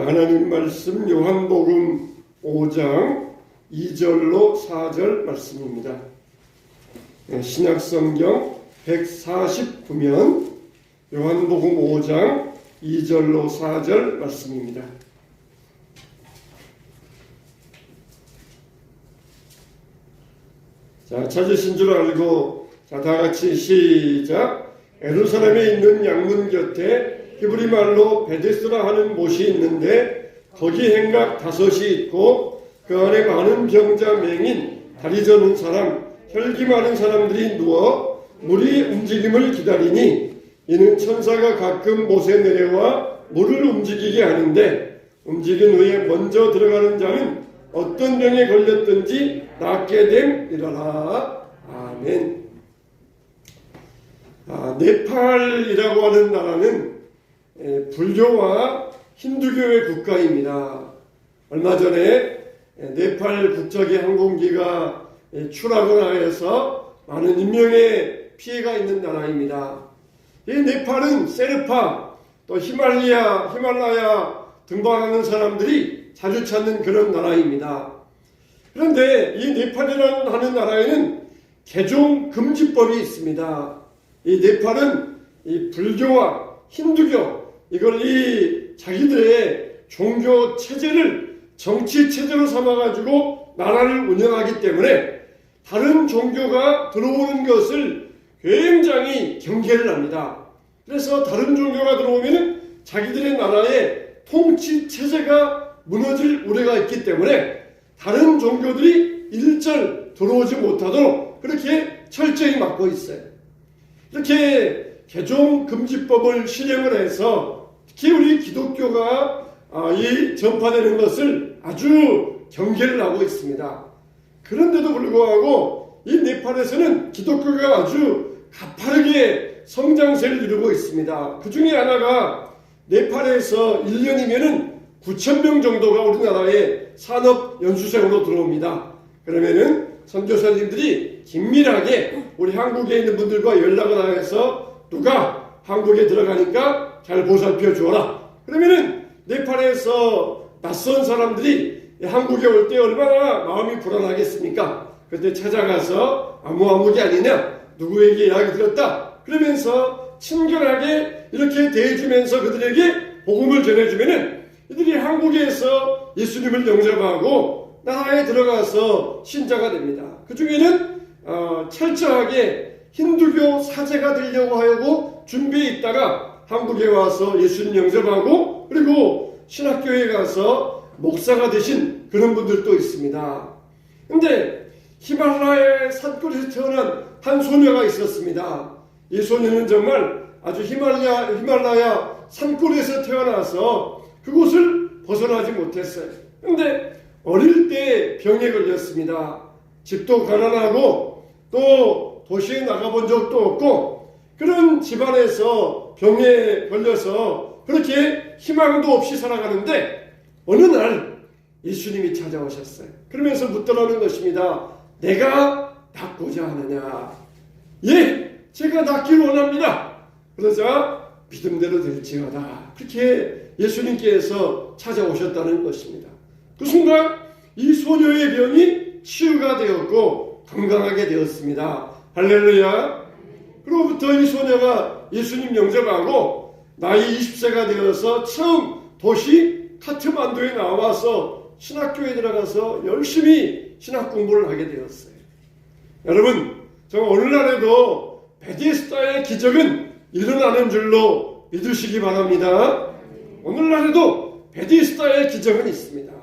하나님 말씀 요한복음 5장 2절로 4절 말씀입니다. 신약성경 149면 요한복음 5장 2절로 4절 말씀입니다. 자, 찾으신 줄 알고 다 같이 시작. 예루살렘에 있는 양문 곁에 히브리 말로 베데스다 하는 못이 있는데 거기 행각 5이 있고 그 안에 많은 병자, 맹인, 다리 저는 사람, 혈기 많은 사람들이 누워 물이 움직임을 기다리니 이는 천사가 가끔 못에 내려와 물을 움직이게 하는데 움직인 후에 먼저 들어가는 자는 어떤 병에 걸렸든지 낫게 됨이라라. 아멘. 네팔이라고 하는 나라는 불교와 힌두교의 국가입니다. 얼마 전에 네팔 국적의 항공기가 추락을 하여서 많은 인명의 피해가 있는 나라입니다. 이 네팔은 세르파, 또 히말라야 등반하는 사람들이 자주 찾는 그런 나라입니다. 그런데 이 네팔이라는 하는 나라에는 개종 금지법이 있습니다. 이 네팔은 이 불교와 힌두교, 이걸 이 자기들의 종교 체제를 정치 체제로 삼아가지고 나라를 운영하기 때문에 다른 종교가 들어오는 것을 굉장히 경계를 합니다. 그래서 다른 종교가 들어오면 자기들의 나라의 통치 체제가 무너질 우려가 있기 때문에 다른 종교들이 일절 들어오지 못하도록 그렇게 철저히 막고 있어요. 이렇게 개종 금지법을 실행을 해서 특히 우리 기독교가 이 전파되는 것을 아주 경계를 하고 있습니다. 그런데도 불구하고 이 네팔에서는 기독교가 아주 가파르게 성장세를 이루고 있습니다. 그 중에 하나가 네팔에서 1년이면은 9,000명 정도가 우리나라에 산업 연수생으로 들어옵니다. 그러면은 선교사님들이 긴밀하게 우리 한국에 있는 분들과 연락을 해서 누가 한국에 들어가니까 잘 보살펴 주어라. 그러면은 네팔에서 낯선 사람들이 한국에 올 때 얼마나 마음이 불안하겠습니까? 그때 찾아가서 아무게 아니냐, 누구에게 이야기 들었다 그러면서 친절하게 이렇게 대해주면서 그들에게 복음을 전해주면은 이들이 한국에서 예수님을 영접하고 나라에 들어가서 신자가 됩니다. 그 중에는 철저하게 힌두교 사제가 되려고 하고 준비해 있다가 한국에 와서 예수님 영접하고 그리고 신학교에 가서 목사가 되신 그런 분들도 있습니다. 근데 히말라야 산골에서 태어난 한 소녀가 있었습니다. 이 소녀는 정말 아주 히말라야 산골에서 태어나서 그곳을 벗어나지 못했어요. 근데 어릴 때 병에 걸렸습니다. 집도 가난하고 또 도시에 나가본 적도 없고 그런 집안에서 병에 걸려서 그렇게 희망도 없이 살아가는데 어느 날 예수님이 찾아오셨어요. 그러면서 묻더라는 것입니다. 내가 낫고자 하느냐? 예, 제가 낫기를 원합니다. 그러자 믿음대로 될지어다. 그렇게 예수님께서 찾아오셨다는 것입니다. 그 순간 이 소녀의 병이 치유가 되었고 건강하게 되었습니다. 할렐루야. 그로부터 이 소녀가 예수님 영접하고 나이 20세가 되어서 처음 도시 카트만두에 나와서 신학교에 들어가서 열심히 신학 공부를 하게 되었어요. 여러분, 정말 오늘날에도 베데스다의 기적은 일어나는 줄로 믿으시기 바랍니다. 오늘날에도 베데스다의 기적은 있습니다.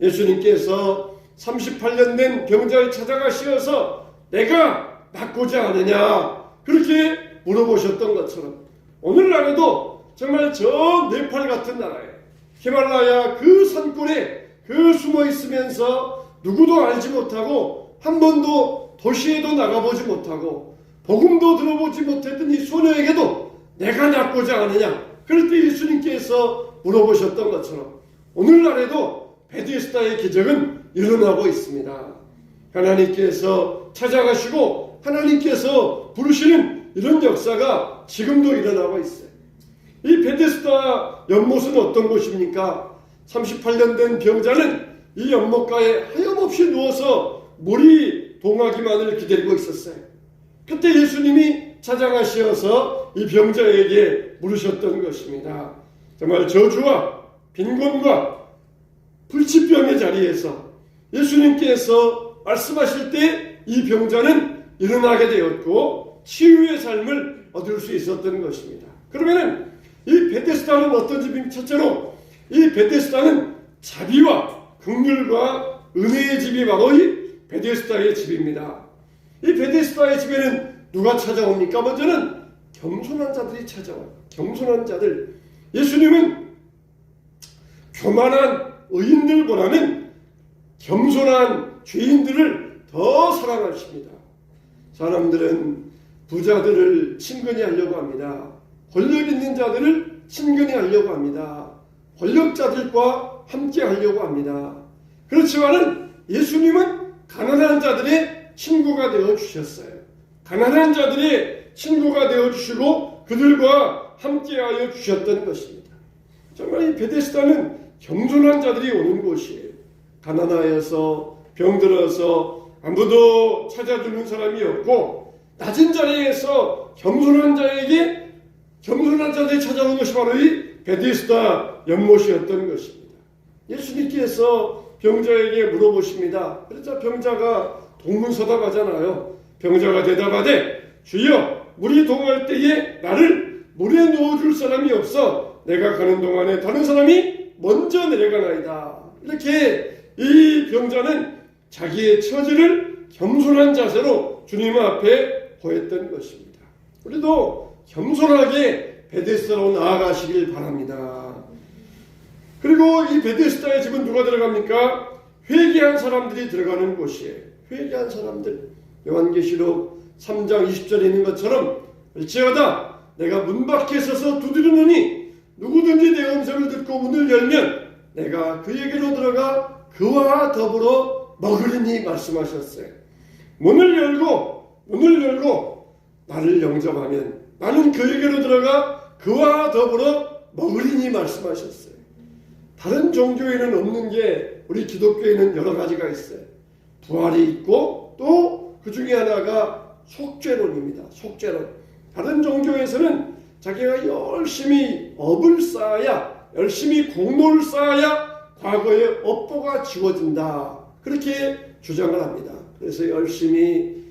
예수님께서 38년 된 병자를 찾아가시어서 내가 낫고자 하느냐 그렇게 물어보셨던 것처럼 오늘날에도 정말 저 네팔 같은 나라에 히말라야 그 산골에 숨어 있으면서 누구도 알지 못하고 한 번도 도시에도 나가보지 못하고 복음도 들어보지 못했던 이 소녀에게도 내가 낫고자 하느냐 그럴 때 예수님께서 물어보셨던 것처럼 오늘날에도 베데스다의 기적은 일어나고 있습니다. 하나님께서 찾아가시고 하나님께서 부르시는 이런 역사가 지금도 일어나고 있어요. 이 베데스다 연못은 어떤 곳입니까? 38년 된 병자는 이 연못가에 하염없이 누워서 물이 동하기만을 기다리고 있었어요. 그때 예수님이 찾아가시어서 이 병자에게 물으셨던 것입니다. 정말 저주와 빈곤과 불치병의 자리에서 예수님께서 말씀하실 때 이 병자는 일어나게 되었고 치유의 삶을 얻을 수 있었던 것입니다. 그러면은 이 베데스다는 어떤 집입니까? 첫째로 이 베데스다는 자비와 긍휼과 은혜의 집이 바로 이 베데스다의 집입니다. 이 베데스다의 집에는 누가 찾아옵니까? 먼저는 겸손한 자들이 찾아와요. 겸손한 자들. 예수님은 교만한 의인들보다는 겸손한 죄인들을 더 사랑하십니다. 사람들은 부자들을 친근히 하려고 합니다. 권력 있는 자들을 친근히 하려고 합니다. 권력자들과 함께 하려고 합니다. 그렇지만은 예수님은 가난한 자들의 친구가 되어 주셨어요. 가난한 자들의 친구가 되어 주시고 그들과 함께하여 주셨던 것입니다. 정말 이 베데스다는 겸손한 자들이 오는 곳이에요. 가난하여서 병들어서 아무도 찾아주는 사람이 없고 낮은 자리에서 겸손한 자들이 찾아오는 것이 바로 이 베데스다 연못이었던 것입니다. 예수님께서 병자에게 물어보십니다. 그래서 병자가 동문서답하잖아요. 병자가 대답하되 주여 물이 동할 때에 나를 물에 넣어줄 사람이 없어 내가 가는 동안에 다른 사람이 먼저 내려가나이다. 이렇게 이 병자는 자기의 처지를 겸손한 자세로 주님 앞에 보였던 것입니다. 우리도 겸손하게 베데스다로 나아가시길 바랍니다. 그리고 이 베데스다의 집은 누가 들어갑니까? 회개한 사람들이 들어가는 곳이에요. 회개한 사람들. 요한계시록 3장 20절에 있는 것처럼 일지어다 내가 문 밖에 서서 두드리노니 누구든지 내 음성을 듣고 문을 열면 내가 그에게로 들어가 그와 더불어 먹으리니 말씀하셨어요. 문을 열고 나를 영접하면 나는 그에게로 들어가 그와 더불어 먹으리니 말씀하셨어요. 다른 종교에는 없는 게 우리 기독교에는 여러 가지가 있어요. 부활이 있고 또 그 중에 하나가 속죄론입니다. 속죄론. 다른 종교에서는 자기가 열심히 업을 쌓아야 열심히 공로를 쌓아야 과거의 업보가 지워진다. 그렇게 주장을 합니다. 그래서 열심히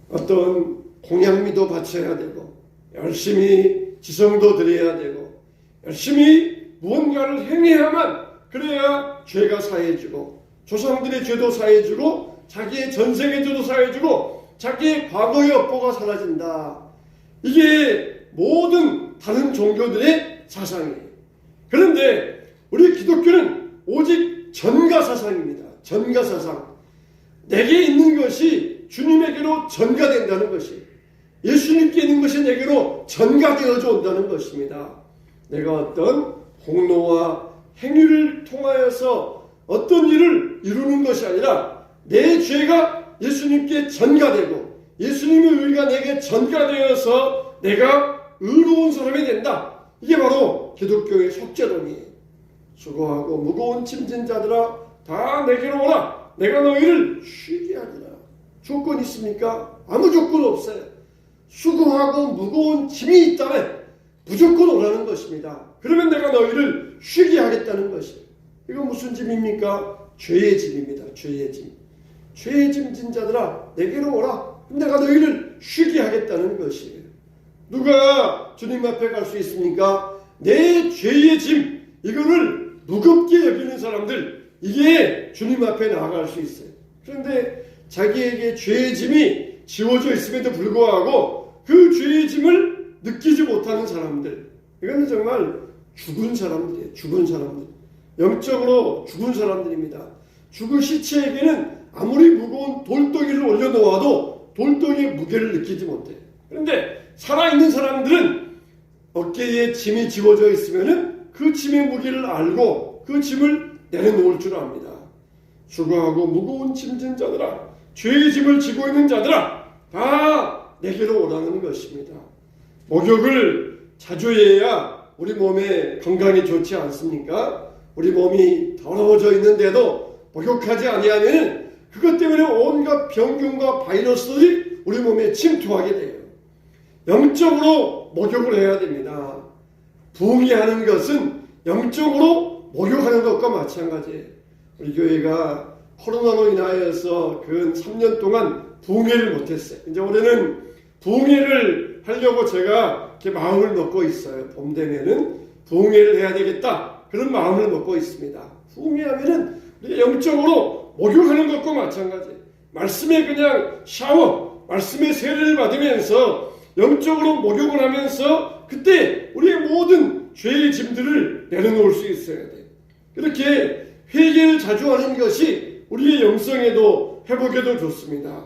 어떤 공양미도 바쳐야 되고 열심히 지성도 드려야 되고 열심히 무언가를 행해야만 그래야 죄가 사해지고 조상들의 죄도 사해지고 자기의 전생의 죄도 사해지고 자기의 과거의 업보가 사라진다. 이게 모든 다른 종교들의 사상이에요. 그런데 우리 기독교는 오직 전가사상입니다. 전가사상. 내게 있는 것이 주님에게로 전가된다는 것이 예수님께 있는 것이 내게로 전가되어져 온다는 것입니다. 내가 어떤 공로와 행위를 통하여서 어떤 일을 이루는 것이 아니라 내 죄가 예수님께 전가되고 예수님의 의가 내게 전가되어서 내가 의로운 사람이 된다. 이게 바로 기독교의 속죄론이에요. 수고하고 무거운 짐진 자들아 다 내게로 오라. 내가 너희를 쉬게 하리라. 조건 있습니까? 아무 조건 없어요. 수고하고 무거운 짐이 있다면 무조건 오라는 것입니다. 그러면 내가 너희를 쉬게 하겠다는 것이에요. 이건 무슨 짐입니까? 죄의 짐입니다. 죄의 짐. 죄의 짐진 자들아 내게로 오라. 내가 너희를 쉬게 하겠다는 것이에요. 누가 주님 앞에 갈 수 있습니까? 내 죄의 짐 이거를 무겁게 여기는 사람들 이게 주님 앞에 나아갈 수 있어요. 그런데 자기에게 죄의 짐이 지워져 있음에도 불구하고 그 죄의 짐을 느끼지 못하는 사람들 이거는 정말 죽은 사람들이에요. 죽은 사람들. 영적으로 죽은 사람들입니다. 죽은 시체에게는 아무리 무거운 돌덩이를 올려놓아도 돌덩이의 무게를 느끼지 못해요. 그런데 살아있는 사람들은 어깨에 짐이 지워져 있으면 그 짐의 무게를 알고 그 짐을 내려놓을 줄 압니다. 수고하고 무거운 짐진 자들아 죄의 짐을 지고 있는 자들아 다 내게로 오라는 것입니다. 목욕을 자주 해야 우리 몸에 건강이 좋지 않습니까? 우리 몸이 더러워져 있는데도 목욕하지 아니하면 그것 때문에 온갖 병균과 바이러스들이 우리 몸에 침투하게 돼요. 영적으로 목욕을 해야 됩니다. 부흥회하는 것은 영적으로 목욕하는 것과 마찬가지예요. 우리 교회가 코로나로 인하여서 근 3년 동안 부흥회를 못했어요. 이제 올해는 부흥회를 하려고 제가 이렇게 마음을 먹고 있어요. 봄 되면은 부흥회를 해야 되겠다, 그런 마음을 먹고 있습니다. 부흥회하면은 우리가 영적으로 목욕하는 것과 마찬가지예요. 말씀에 그냥 샤워, 말씀의 세례를 받으면서 영적으로 목욕을 하면서 그때 우리의 모든 죄의 짐들을 내려놓을 수 있어야 돼요. 이렇게 회개를 자주 하는 것이 우리의 영성에도 회복에도 좋습니다.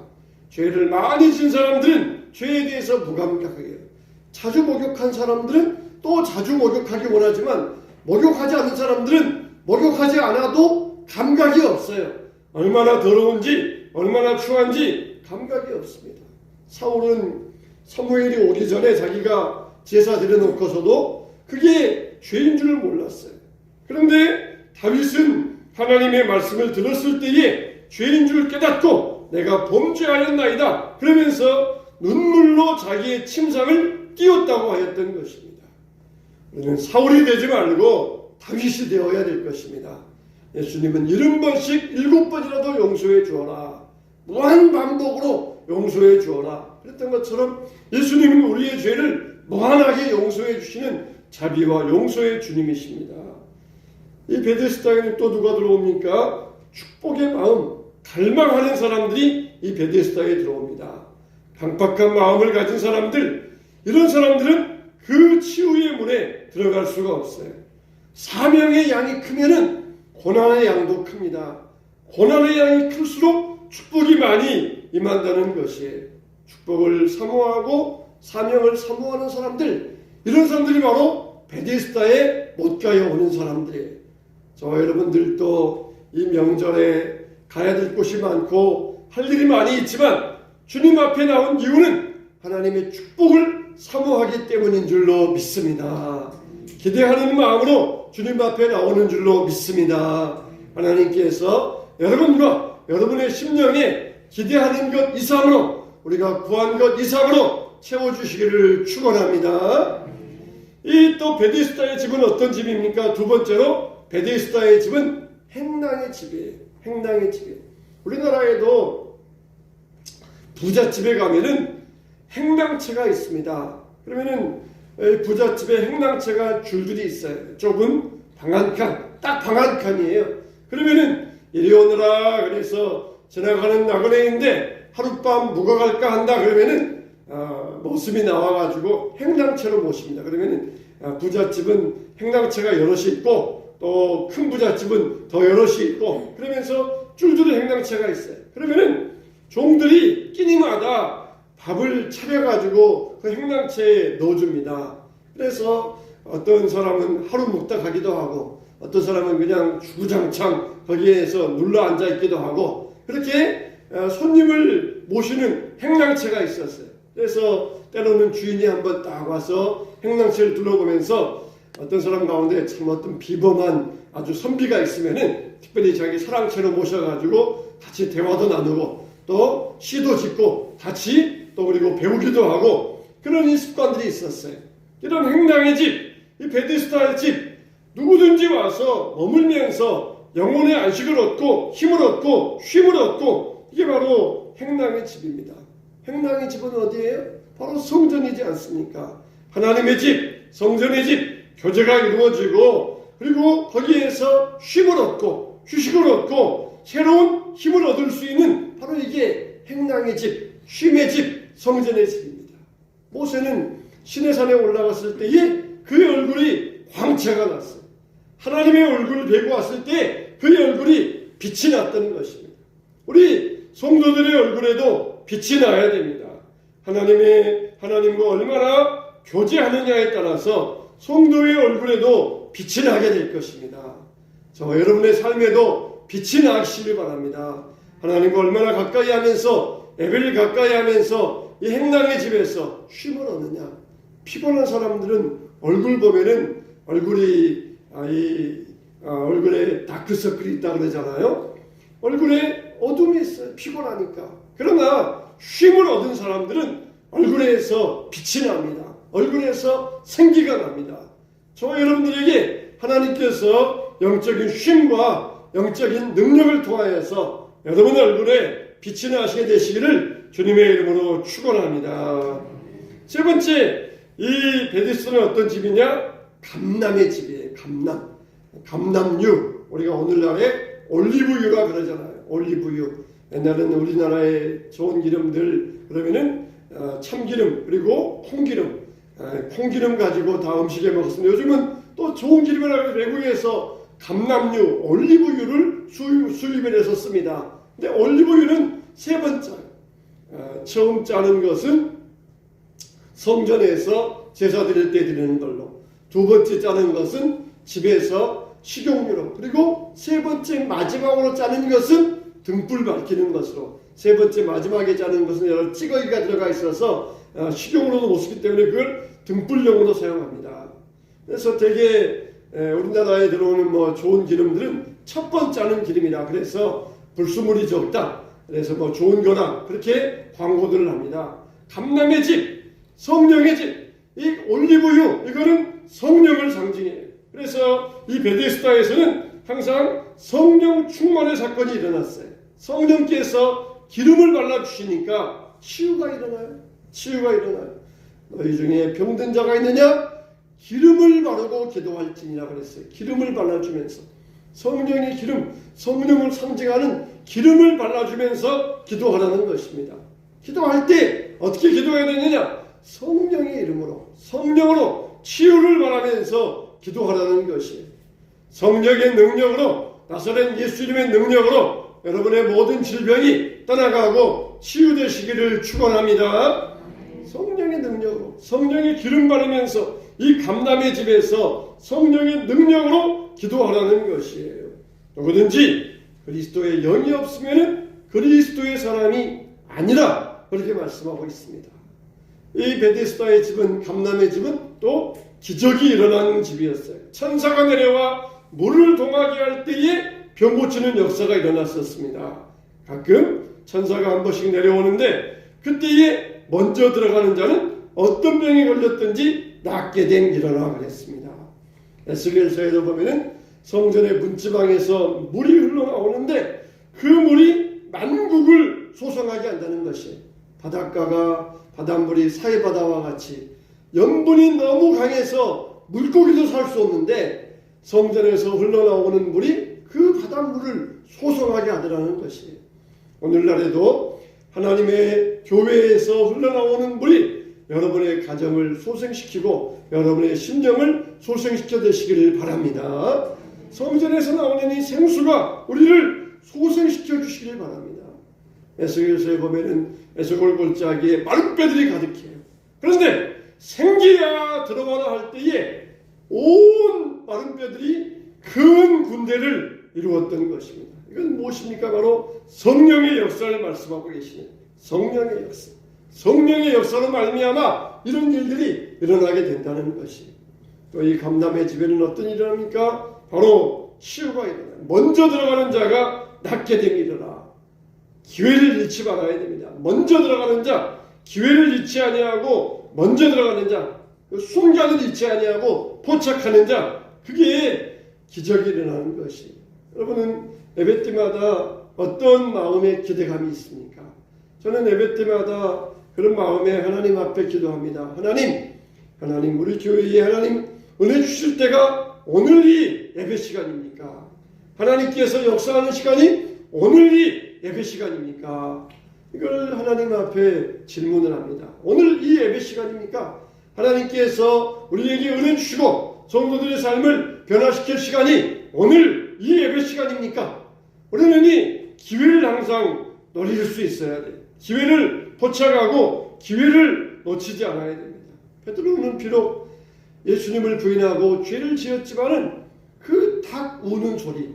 죄를 많이 진 사람들은 죄에 대해서 무감각하게, 자주 목욕한 사람들은 또 자주 목욕하기 원하지만 목욕하지 않은 사람들은 목욕하지 않아도 감각이 없어요. 얼마나 더러운지 얼마나 추한지 감각이 없습니다. 사울은 사무엘이 오기 전에 자기가 제사 드려놓고서도 그게 죄인 줄 몰랐어요. 그런데 다윗은 하나님의 말씀을 들었을 때에 죄인 줄 깨닫고 내가 범죄하였나이다 그러면서 눈물로 자기의 침상을 띄웠다고 하였던 것입니다. 우리는 사울이 되지 말고 다윗이 되어야 될 것입니다. 예수님은 70번씩 7번이라도 용서해 주어라, 무한 반복으로 용서해 주어라 그랬던 것처럼 예수님은 우리의 죄를 무한하게 용서해 주시는 자비와 용서의 주님이십니다. 이 베데스다에는 또 누가 들어옵니까? 축복의 마음, 갈망하는 사람들이 이 베데스다에 들어옵니다. 강박한 마음을 가진 사람들, 이런 사람들은 그 치유의 문에 들어갈 수가 없어요. 사명의 양이 크면은 고난의 양도 큽니다. 고난의 양이 클수록 축복이 많이 임한다는 것이에요. 축복을 사모하고 사명을 사모하는 사람들, 이런 사람들이 바로 베데스다에 못 가요 오는 사람들이에요. 저와 여러분들도 이 명절에 가야 될 곳이 많고 할 일이 많이 있지만 주님 앞에 나온 이유는 하나님의 축복을 사모하기 때문인 줄로 믿습니다. 기대하는 마음으로 주님 앞에 나오는 줄로 믿습니다. 하나님께서 여러분과 여러분의 심령에 기대하는 것 이상으로, 우리가 구한 것 이상으로 채워주시기를 축원합니다. 이 또 베데스다의 집은 어떤 집입니까? 두 번째로 베데스다의 집은 행랑의 집이에요. 행랑의 집이에요. 우리나라에도 부잣집에 가면은 행랑채가 있습니다. 그러면은 부잣집에 행랑채가 줄줄이 있어요. 좁은 방 한 칸, 딱 방 한 칸이에요. 그러면은 이리 오너라 그래서 지나가는 나그네인데 하룻밤 묵어 갈까 한다 그러면은 모습이 나와가지고 행랑채로 모십니다. 그러면은 부잣집은 행랑채가 여럿이 있고 또 큰 부잣집은 더 여럿이 있고 그러면서 줄줄이 행랑채가 있어요. 그러면은 종들이 끼니마다 밥을 차려가지고 그 행랑채에 넣어줍니다. 그래서 어떤 사람은 하루 묵다 가기도 하고 어떤 사람은 그냥 주구장창 거기에서 눌러 앉아 있기도 하고 그렇게 손님을 모시는 행랑채가 있었어요. 그래서 때로는 주인이 한번 딱 와서 행랑채를 둘러보면서 어떤 사람 가운데 참 어떤 비범한 아주 선비가 있으면은 특별히 자기 사랑채로 모셔가지고 같이 대화도 나누고 또 시도 짓고 같이 또 그리고 배우기도 하고 그런 습관들이 있었어요. 이런 행랑의 집, 이 베데스다의 집, 누구든지 와서 머물면서 영혼의 안식을 얻고 힘을 얻고 쉼을 얻고 이게 바로 행랑의 집입니다. 행랑의 집은 어디예요? 바로 성전이지 않습니까? 하나님의 집, 성전의 집, 교제가 이루어지고 그리고 거기에서 쉼을 얻고 휴식을 얻고 새로운 힘을 얻을 수 있는 바로 이게 행랑의 집, 쉼의 집, 성전의 집입니다. 모세는 시내산에 올라갔을 때에 그의 얼굴이 광채가 났어요. 하나님의 얼굴을 뵈고 왔을 때 그의 얼굴이 빛이 났다는 것입니다. 우리 성도들의 얼굴에도 빛이 나야 됩니다. 하나님과 얼마나 교제하느냐에 따라서 성도의 얼굴에도 빛이 나게 될 것입니다. 저와 여러분의 삶에도 빛이 나시길 바랍니다. 하나님과 얼마나 가까이 하면서 예배를 가까이 하면서 이 행랑의 집에서 쉼을 얻느냐. 피곤한 사람들은 얼굴 보면은 얼굴에 다크서클이 있다 그러잖아요. 얼굴에 어둠이 있어요. 피곤하니까. 그러나 쉼을 얻은 사람들은 얼굴에서 빛이 납니다. 얼굴에서 생기가 납니다. 저와 여러분들에게 하나님께서 영적인 쉼과 영적인 능력을 통하여서 여러분 얼굴에 빛이 나시게 되시기를 주님의 이름으로 축원합니다. 세 번째, 이 베데스다는 어떤 집이냐? 감람의 집이에요. 감람유. 우리가 오늘날에 올리브유라 그러잖아요. 올리브유. 옛날에는 우리나라의 좋은 기름들 그러면은 참기름 그리고 콩기름 가지고 다 음식에 먹었습니다. 요즘은 또 좋은 기름이라고 외국에서 감람유, 올리브유를 수입을 해서 씁니다. 근데 올리브유는 세 번째. 처음 짜는 것은 성전에서 제사 드릴 때 드리는 걸로, 두 번째 짜는 것은 집에서 식용유로, 그리고 세 번째 마지막으로 짜는 것은 등불 밝히는 것으로, 세 번째 마지막에 짜는 것은 여러 찌꺼기가 들어가 있어서 식용으로도 못 쓰기 때문에 그걸 등불용으로 사용합니다. 그래서 되게 우리나라에 들어오는 좋은 기름들은 첫 번째 짜는 기름이라 그래서 불수물이 적다, 그래서 좋은 거다 그렇게 광고들을 합니다. 감람의 집, 성령의 집, 이 올리브유 이거는 성령을 상징해요. 그래서 이 베데스다에서는 항상 성령 충만의 사건이 일어났어요. 성령께서 기름을 발라주시니까 치유가 일어나요. 너희 중에 병든 자가 있느냐? 기름을 바르고 기도할지니라 그랬어요. 기름을 발라주면서 성령의 기름, 성령을 상징하는 기름을 발라주면서 기도하라는 것입니다. 기도할 때 어떻게 기도해야 되느냐? 성령의 이름으로, 성령으로 치유를 바라면서 기도하라는 것이에요. 성령의 능력으로, 나사렛 예수 이름의 능력으로 여러분의 모든 질병이 떠나가고 치유되시기를 축원합니다. 성령의 능력으로, 성령의 기름 바르면서 이 감람의 집에서 성령의 능력으로 기도하라는 것이에요. 누구든지 그리스도의 영이 없으면 그리스도의 사람이 아니라 그렇게 말씀하고 있습니다. 이 베데스다의 집은, 감람의 집은 또 기적이 일어나는 집이었어요. 천사가 내려와 물을 동하게 할 때에 병 고치는 역사가 일어났었습니다. 가끔 천사가 한 번씩 내려오는데 그때에 먼저 들어가는 자는 어떤 병에 걸렸든지 낫게 된 일어나 그랬습니다. 에스겔서에도 보면은 성전의 문지방에서 물이 흘러나오는데 그 물이 만국을 소성하게 한다는 것이, 바닷물이 사해바다와 같이 염분이 너무 강해서 물고기도 살 수 없는데 성전에서 흘러나오는 물이 그 바닷물을 소성하게 하더라는 것이에요. 오늘날에도 하나님의 교회에서 흘러나오는 물이 여러분의 가정을 소생시키고 여러분의 심령을 소생시켜 되시기를 바랍니다. 성전에서 나오는 이 생수가 우리를 소생시켜 주시기를 바랍니다. 에스겔서에 보면은 에스겔 골짜기에 마른 뼈들이 가득해요. 그런데 생기야 들어가라 할 때에 온 마른 뼈들이 큰 군대를 이루었던 것입니다. 이건 무엇입니까? 바로 성령의 역사를 말씀하고 계시는 성령의 역사. 성령의 역사로 말미암아 이런 일들이 일어나게 된다는 것이. 또 이 감람의 집에는 어떤 일이 일어납니까? 바로 치유가 일어나요. 먼저 들어가는 자가 낫게 됩니다. 기회를 잃지 말아야 됩니다. 먼저 들어가는 자, 기회를 잃지 아니하고 먼저 들어가는 자, 순간을 잃지 아니하고 포착하는 자, 그게 기적이 일어나는 것이. 여러분은 예배 때마다 어떤 마음의 기대감이 있습니까? 저는 예배 때마다 그런 마음에 하나님 앞에 기도합니다. 하나님 우리 교회에 하나님 은혜 주실 때가 오늘 이 예배 시간입니까? 하나님께서 역사하는 시간이 오늘 이 예배 시간입니까? 이걸 하나님 앞에 질문을 합니다. 오늘 이 예배 시간입니까? 하나님께서 우리에게 은혜 주시고 성도들의 삶을 변화시킬 시간이 오늘 이 예배 시간입니까? 우리는 이 기회를 항상 노릴 수 있어야 돼요. 기회를 포착하고 기회를 놓치지 않아야 됩니다. 베드로는 비록 예수님을 부인하고 죄를 지었지만은 그 닭 우는 소리,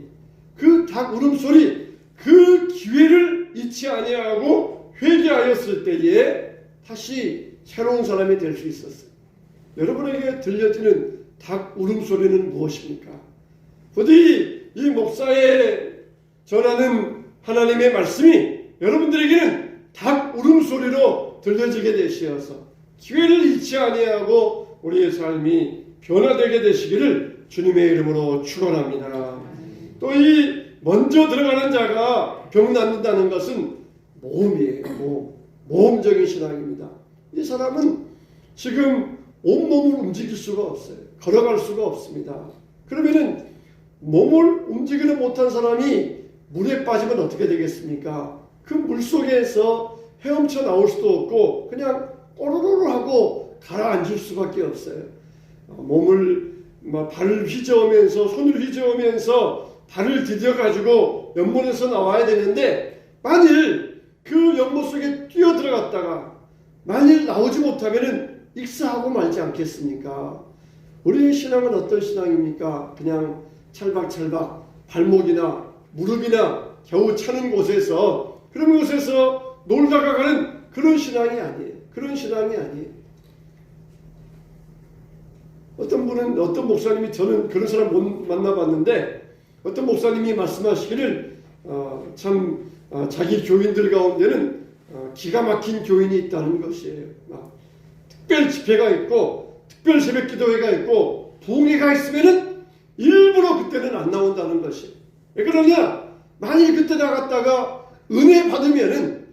그 닭 울음소리, 그 기회를 잊지 아니하고 회개하였을 때에 다시 새로운 사람이 될 수 있었어요. 여러분에게 들려지는 닭 울음소리는 무엇입니까? 부디 이 목사의 전하는 하나님의 말씀이 여러분들에게는 닭 울음소리로 들려지게 되시어서 기회를 잃지 아니하고 우리의 삶이 변화되게 되시기를 주님의 이름으로 축원합니다. 또 이 먼저 들어가는 자가 병 낫는다는 것은 모험이에요. 모험적인 신앙입니다. 이 사람은 지금 온몸을 움직일 수가 없어요. 걸어갈 수가 없습니다. 그러면은 몸을 움직이지 못한 사람이 물에 빠지면 어떻게 되겠습니까? 그 물속에서 헤엄쳐 나올 수도 없고 그냥 꼬르르 하고 가라앉을 수밖에 없어요. 몸을 발을 휘저으면서 손을 휘저으면서 발을 디뎌가지고 연못에서 나와야 되는데 만일 그 연못 속에 뛰어 들어갔다가 만일 나오지 못하면은 익사하고 말지 않겠습니까? 우리의 신앙은 어떤 신앙입니까? 그냥 찰박찰박 발목이나 무릎이나 겨우 차는 곳에서 그런 곳에서 놀다가 가는 그런 신앙이 아니에요. 그런 신앙이 아니에요. 어떤 분은 어떤 목사님이 저는 그런 사람 못 만나봤는데 어떤 목사님이 말씀하시기를 자기 교인들 가운데는 기가 막힌 교인이 있다는 것이에요. 특별 집회가 있고 특별 새벽 기도회가 있고 부흥회가 있으면은 일부러 그때는 안 나온다는 것이. 왜 그러냐? 만일 그때 나갔다가 은혜 받으면은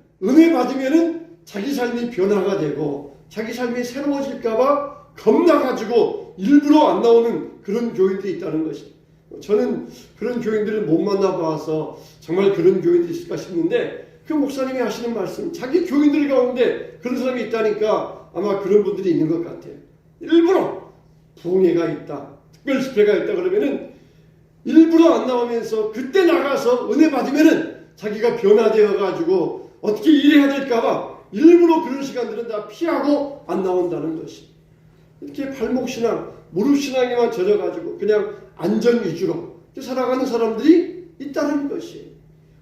자기 삶이 변화가 되고 자기 삶이 새로워질까봐 겁나가지고 일부러 안 나오는 그런 교인들이 있다는 것이. 저는 그런 교인들을 못 만나봐서 정말 그런 교인들이 있을까 싶는데 그 목사님이 하시는 말씀, 자기 교인들 가운데 그런 사람이 있다니까 아마 그런 분들이 있는 것 같아요. 일부러 부흥회가 있다, 특별 집회가 있다 그러면은 일부러 안 나오면서 그때 나가서 은혜 받으면은 자기가 변화되어 가지고 어떻게 일해야 될까봐 일부러 그런 시간들은 다 피하고 안 나온다는 것이. 이렇게 발목신앙, 무릎신앙에만 젖어가지고 그냥 안전 위주로 살아가는 사람들이 있다는 것이.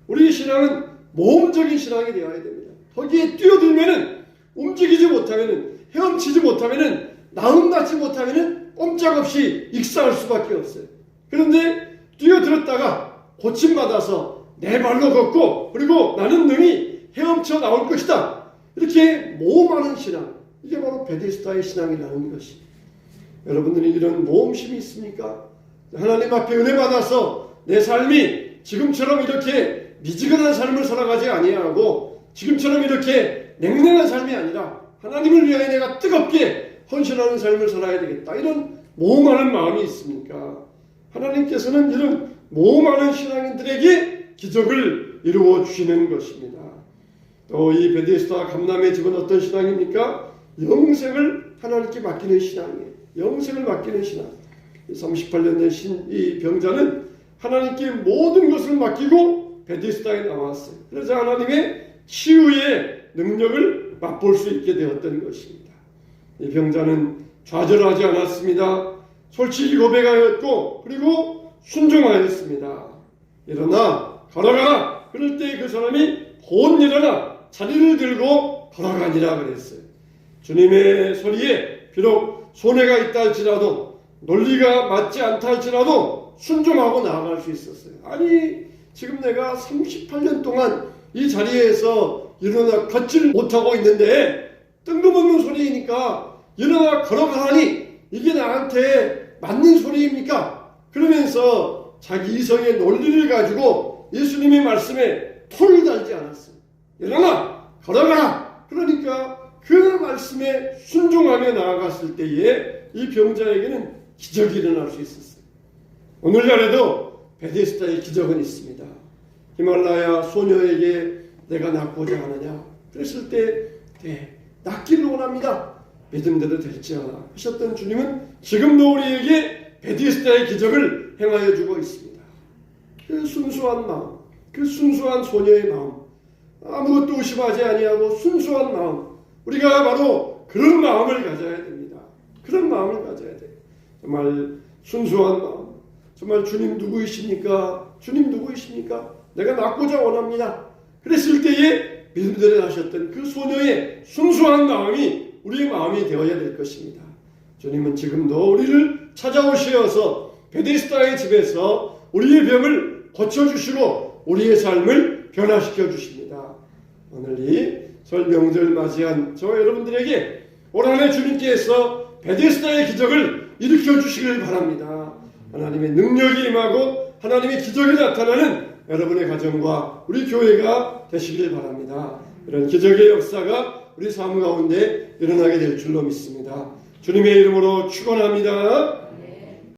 우리의 신앙은 모험적인 신앙이 되어야 됩니다. 거기에 뛰어들면은 움직이지 못하면은 헤엄치지 못하면은 나음 받지 못하면은 꼼짝없이 익사할 수밖에 없어요. 그런데 뛰어들었다가 고침받아서 내 발로 걷고 그리고 나는 능히 헤엄쳐 나올 것이다. 이렇게 모험하는 신앙. 이게 바로 베데스다의 신앙이라는 것이. 여러분들이 이런 모험심이 있습니까? 하나님 앞에 은혜 받아서 내 삶이 지금처럼 이렇게 미지근한 삶을 살아가지 아니하고 지금처럼 이렇게 냉랭한 삶이 아니라 하나님을 위하여 내가 뜨겁게 헌신하는 삶을 살아야 되겠다. 이런 모험하는 마음이 있습니까? 하나님께서는 이런 모험하는 신앙인들에게 기적을 이루어 주시는 것입니다. 또 이 베데스다 감람의 집은 어떤 신앙입니까? 영생을 하나님께 맡기는 신앙이에요. 영생을 맡기는 신앙. 38년 된 이 병자는 하나님께 모든 것을 맡기고 베데스다에 나왔어요. 그래서 하나님의 치유의 능력을 맛볼 수 있게 되었던 것입니다. 이 병자는 좌절하지 않았습니다. 솔직히 고백하였고 그리고 순종하였습니다. 일어나 걸어가라. 그럴 때 그 사람이 곧 일어나 자리를 들고 걸어가니라 그랬어요. 주님의 소리에 비록 손해가 있다 할지라도 논리가 맞지 않다 할지라도 순종하고 나아갈 수 있었어요. 아니 지금 내가 38년 동안 이 자리에서 일어나 걷지를 못하고 있는데 뜬금없는 소리이니까 일어나 걸어가라니 이게 나한테 맞는 소리입니까? 그러면서 자기 이성의 논리를 가지고 예수님의 말씀에 토를 달지 않았어요. 일어나 걸어가라. 그러니까 그 말씀에 순종하며 나아갔을 때에 이 병자에게는 기적이 일어날 수 있었어요. 오늘날에도 베데스다의 기적은 있습니다. 히말라야 소녀에게 내가 낫고자 하느냐 그랬을 때 네, 낫기를 원합니다. 믿음대로 될지어다 하셨던 주님은 지금도 우리에게 베데스다의 기적을 행하여 주고 있습니다. 그 순수한 마음, 그 순수한 소녀의 마음, 아무것도 의심하지 아니하고 순수한 마음, 우리가 바로 그런 마음을 가져야 됩니다. 그런 마음을 가져야 돼요. 정말 순수한 마음, 정말 주님 누구이십니까? 주님 누구이십니까? 내가 낫고자 원합니다. 그랬을 때에 믿음대로 하셨던 그 소녀의 순수한 마음이 우리의 마음이 되어야 될 것입니다. 주님은 지금도 우리를 찾아오시어서 베데스다의 집에서 우리의 병을 고쳐주시고 우리의 삶을 변화시켜 주십니다. 오늘 이 설 명절 맞이한 저 여러분들에게 올 한 해 주님께서 베데스다의 기적을 일으켜 주시길 바랍니다. 하나님의 능력이 임하고 하나님의 기적이 나타나는 여러분의 가정과 우리 교회가 되시길 바랍니다. 이런 기적의 역사가 우리 삶 가운데 일어나게 될 줄로 믿습니다. 주님의 이름으로 축원합니다.